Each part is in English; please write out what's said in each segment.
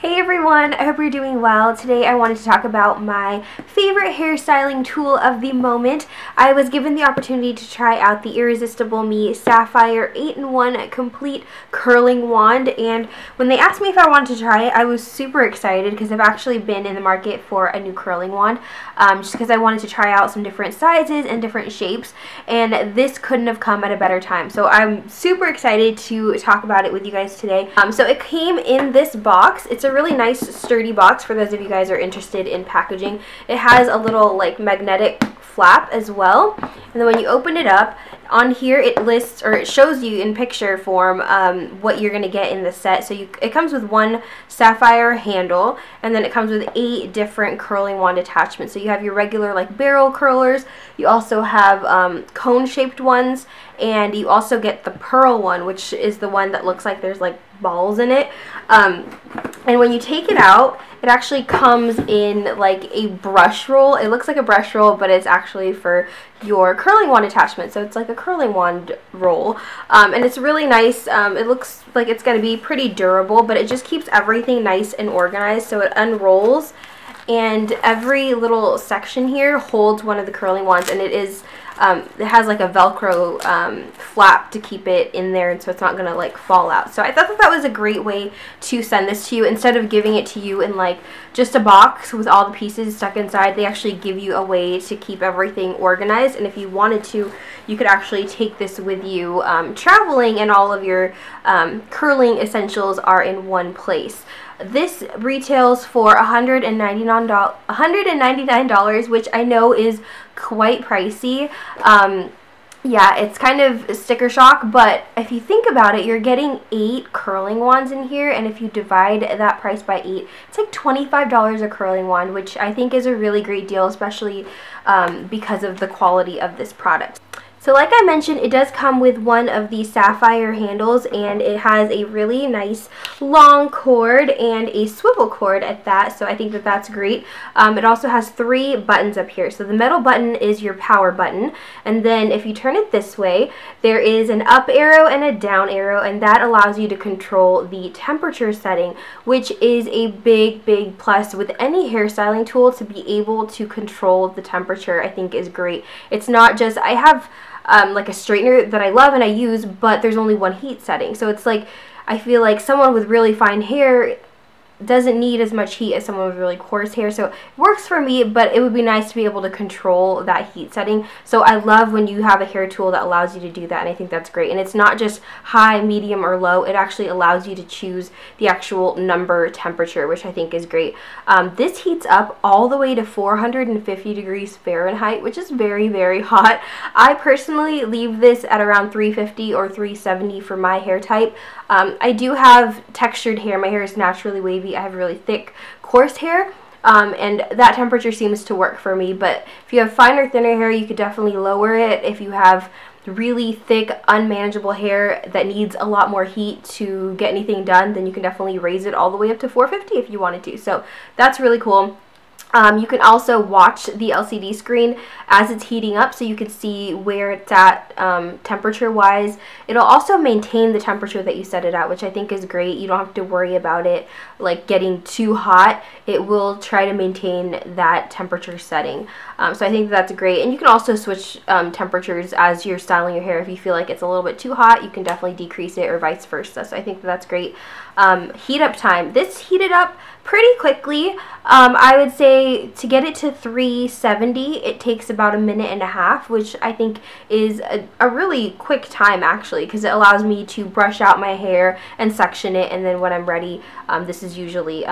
Hey everyone, I hope you're doing well. Today I wanted to talk about my favorite hairstyling tool of the moment. I was given the opportunity to try out the Irresistible Me Sapphire 8-in-1 complete curling wand, and when they asked me if I wanted to try it, I was super excited because I've actually been in the market for a new curling wand just because I wanted to try out some different sizes and different shapes, and this couldn't have come at a better time. So I'm super excited to talk about it with you guys today. So it came in this box. It's a really nice sturdy box for those of you guys who are interested in packaging. It has a little like magnetic flap as well, and then when you open it up, on here it lists, or it shows you in picture form, what you're going to get in the set. So it comes with one sapphire handle, and then it comes with 8 different curling wand attachments. So you have your regular like barrel curlers, you also have cone shaped ones, and you also get the pearl one, which is the one that looks like there's like balls in it. And when you take it out, it actually comes in like a brush roll. It looks like a brush roll, but it's actually for your curling wand attachment. So it's like a curling wand roll. And it's really nice. It looks like it's going to be pretty durable, but it just keeps everything nice and organized. So it unrolls, and every little section here holds one of the curling wands, and it has like a Velcro flap to keep it in there, and so it's not gonna like fall out. So I thought that was a great way to send this to you. Instead of giving it to you in like just a box with all the pieces stuck inside, they actually give you a way to keep everything organized. And if you wanted to, you could actually take this with you traveling, and all of your curling essentials are in one place. This retails for $199, which I know is quite pricey. Yeah, it's kind of sticker shock, but if you think about it, you're getting 8 curling wands in here, and if you divide that price by 8, it's like $25 a curling wand, which I think is a really great deal, especially because of the quality of this product. So like I mentioned, it does come with one of the sapphire handles, and it has a really nice long cord and a swivel cord at that, so I think that that's great. It also has 3 buttons up here. So the metal button is your power button, and then if you turn it this way, there is an up arrow and a down arrow, and that allows you to control the temperature setting, which is a big plus with any hairstyling tool. To be able to control the temperature, I think, is great. It's not just, I have like a straightener that I love and I use, but there's only one heat setting. So it's like, I feel like someone with really fine hair doesn't need as much heat as someone with really coarse hair. So it works for me, but it would be nice to be able to control that heat setting. So I love when you have a hair tool that allows you to do that, and I think that's great. And it's not just high, medium, or low. It actually allows you to choose the actual number temperature, which I think is great. This heats up all the way to 450 degrees Fahrenheit, which is very hot. I personally leave this at around 350 or 370 for my hair type. I do have textured hair. My hair is naturally wavy. I have really thick, coarse hair, and that temperature seems to work for me. But if you have finer, thinner hair, you could definitely lower it. If you have really thick, unmanageable hair that needs a lot more heat to get anything done, then you can definitely raise it all the way up to 450 if you wanted to. So that's really cool. You can also watch the LCD screen as it's heating up, so you can see where it's at temperature-wise. It'll also maintain the temperature that you set it at, which I think is great. You don't have to worry about it like getting too hot. It will try to maintain that temperature setting. So I think that's great. And you can also switch temperatures as you're styling your hair. If you feel like it's a little bit too hot, you can definitely decrease it, or vice versa. So I think that's great. Heat up time. This heated up pretty quickly. I would say to get it to 370, it takes about 1.5 minutes, which I think is a really quick time actually, because it allows me to brush out my hair and section it, and then when I'm ready, this is usually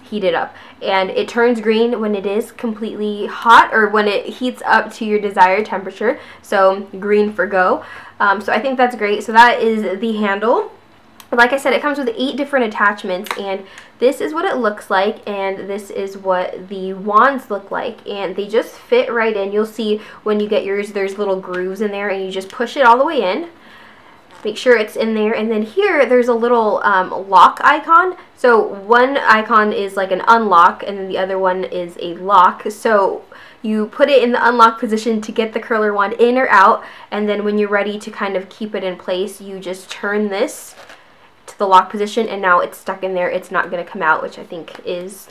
heated up, and it turns green when it is completely hot, or when it heats up to your desired temperature. So green for go. So I think that's great. So that is the handle. Like I said, it comes with 8 different attachments, and this is what it looks like, and this is what the wands look like, and they just fit right in. You'll see when you get yours, there's little grooves in there, and you just push it all the way in. Make sure it's in there, and then here there's a little lock icon. So one icon is like an unlock, and then the other one is a lock. So you put it in the unlock position to get the curler wand in or out, and then when you're ready to kind of keep it in place, you just turn this to the lock position, and now it's stuck in there. It's not going to come out, which I think is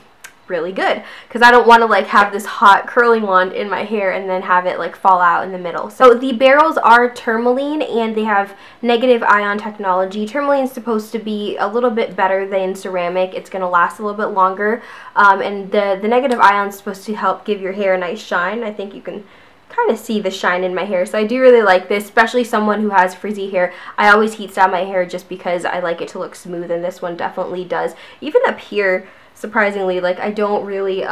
really good, because I don't want to like have this hot curling wand in my hair and then have it like fall out in the middle. So the barrels are tourmaline, and they have negative ion technology. Tourmaline is supposed to be a little bit better than ceramic. It's going to last a little bit longer, and the negative ion is supposed to help give your hair a nice shine. I think you can kind of see the shine in my hair, so I do really like this, especially someone who has frizzy hair. I always heat style my hair just because I like it to look smooth, and this one definitely does. Even up here, surprisingly, like I don't really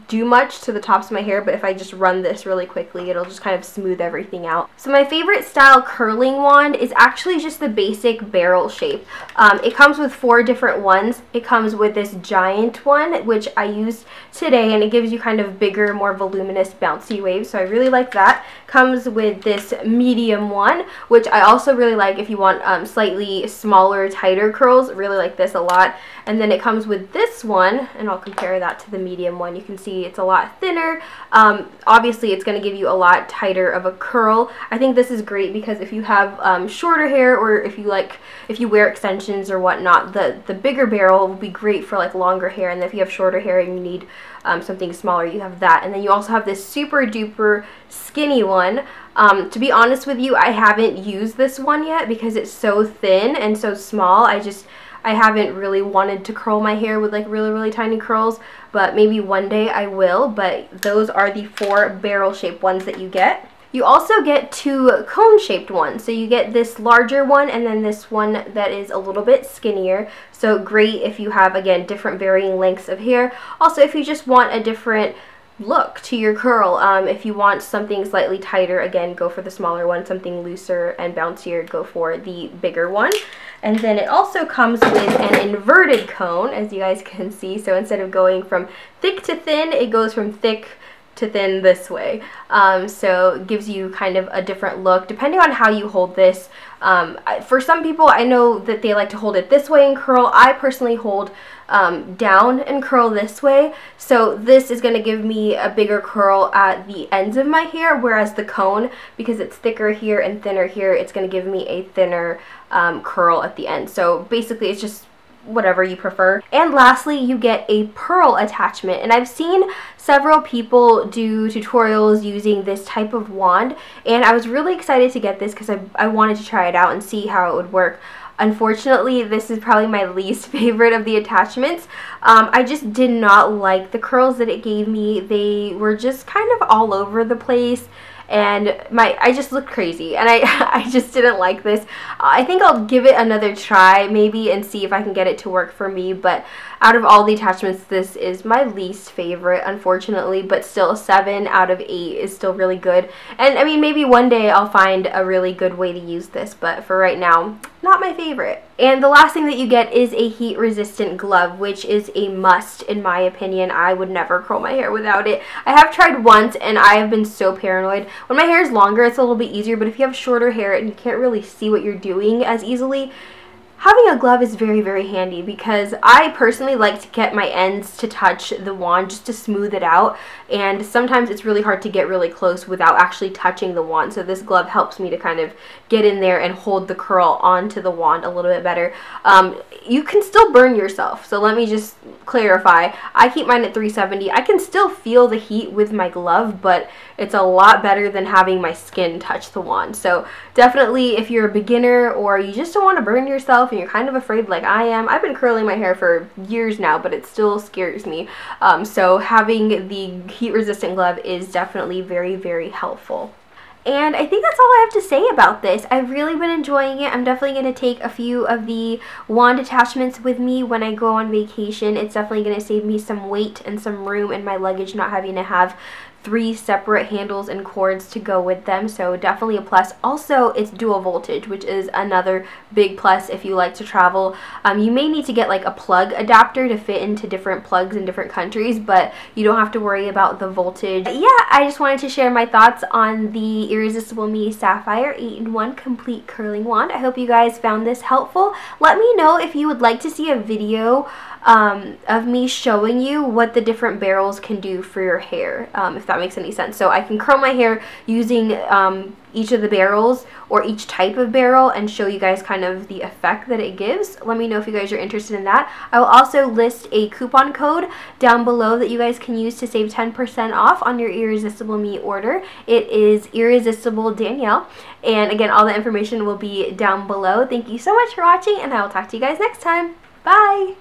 do much to the tops of my hair, but if I just run this really quickly, it'll just kind of smooth everything out. So my favorite style curling wand is actually just the basic barrel shape. It comes with 4 different ones. It comes with this giant one, which I used today, and it gives you kind of bigger, more voluminous, bouncy waves, so I really like that. Comes with this medium one, which I also really like if you want slightly smaller, tighter curls. Really like this a lot. And then it comes with this one, and I'll compare that to the medium one. You can see it's a lot thinner. Obviously, it's going to give you a lot tighter of a curl. I think this is great because if you have shorter hair, or if you wear extensions or whatnot, the bigger barrel will be great for like longer hair. And if you have shorter hair and you need something smaller, you have that. And then you also have this super duper skinny one. To be honest with you, I haven't used this one yet because it's so thin and so small. I haven't really wanted to curl my hair with like really tiny curls, but maybe one day I will. But those are the 4 barrel shaped ones that you get. You also get 2 cone shaped ones. So you get this larger one and then this one that is a little bit skinnier. So great if you have, again, different varying lengths of hair. Also, if you just want a different look to your curl, if you want something slightly tighter, again, go for the smaller one. Something looser and bouncier, go for the bigger one. And then it also comes with an inverted cone, as you guys can see. So instead of going from thick to thin, it goes from thick to thin this way. So it gives you kind of a different look depending on how you hold this. For some people, I know that they like to hold it this way and curl. I personally hold down and curl this way. So this is going to give me a bigger curl at the ends of my hair, whereas the cone, because it's thicker here and thinner here, it's going to give me a thinner curl at the end. So basically it's just whatever you prefer. And lastly, you get a pearl attachment, and I've seen several people do tutorials using this type of wand, and I was really excited to get this because I wanted to try it out and see how it would work. Unfortunately, this is probably my least favorite of the attachments. I just did not like the curls that it gave me. They were just kind of all over the place, and I just looked crazy, and I just didn't like this. I think I'll give it another try maybe and see if I can get it to work for me, but out of all the attachments, this is my least favorite, unfortunately, but still 7 out of 8 is still really good. And I mean, maybe one day I'll find a really good way to use this, but for right now, not my favorite. And the last thing that you get is a heat resistant glove, which is a must in my opinion. I would never curl my hair without it. I have tried once and I have been so paranoid. When my hair is longer, it's a little bit easier, but if you have shorter hair and you can't really see what you're doing as easily, having a glove is very handy, because I personally like to get my ends to touch the wand just to smooth it out, and sometimes it's really hard to get really close without actually touching the wand, so this glove helps me to kind of get in there and hold the curl onto the wand a little bit better. You can still burn yourself, so let me just clarify. I keep mine at 370. I can still feel the heat with my glove, but it's a lot better than having my skin touch the wand. So definitely, if you're a beginner or you just don't want to burn yourself and you're kind of afraid like I am, I've been curling my hair for years now, but it still scares me. So having the heat resistant glove is definitely very helpful. And I think that's all I have to say about this. I've really been enjoying it. I'm definitely going to take a few of the wand attachments with me when I go on vacation. It's definitely going to save me some weight and some room in my luggage, not having to have 3 separate handles and cords to go with them, so definitely a plus. Also, it's dual voltage, which is another big plus if you like to travel. You may need to get like a plug adapter to fit into different plugs in different countries, but you don't have to worry about the voltage. Yeah, I just wanted to share my thoughts on the Irresistible Me Sapphire 8-in-1 Complete Curling Wand. I hope you guys found this helpful. Let me know if you would like to see a video of me showing you what the different barrels can do for your hair, if that makes any sense. So I can curl my hair using each of the barrels or each type of barrel and show you guys kind of the effect that it gives. Let me know if you guys are interested in that. I will also list a coupon code down below that you guys can use to save 10% off on your Irresistible Me order. It is Irresistible Danielle, and again, all the information will be down below. Thank you so much for watching, and I will talk to you guys next time. Bye!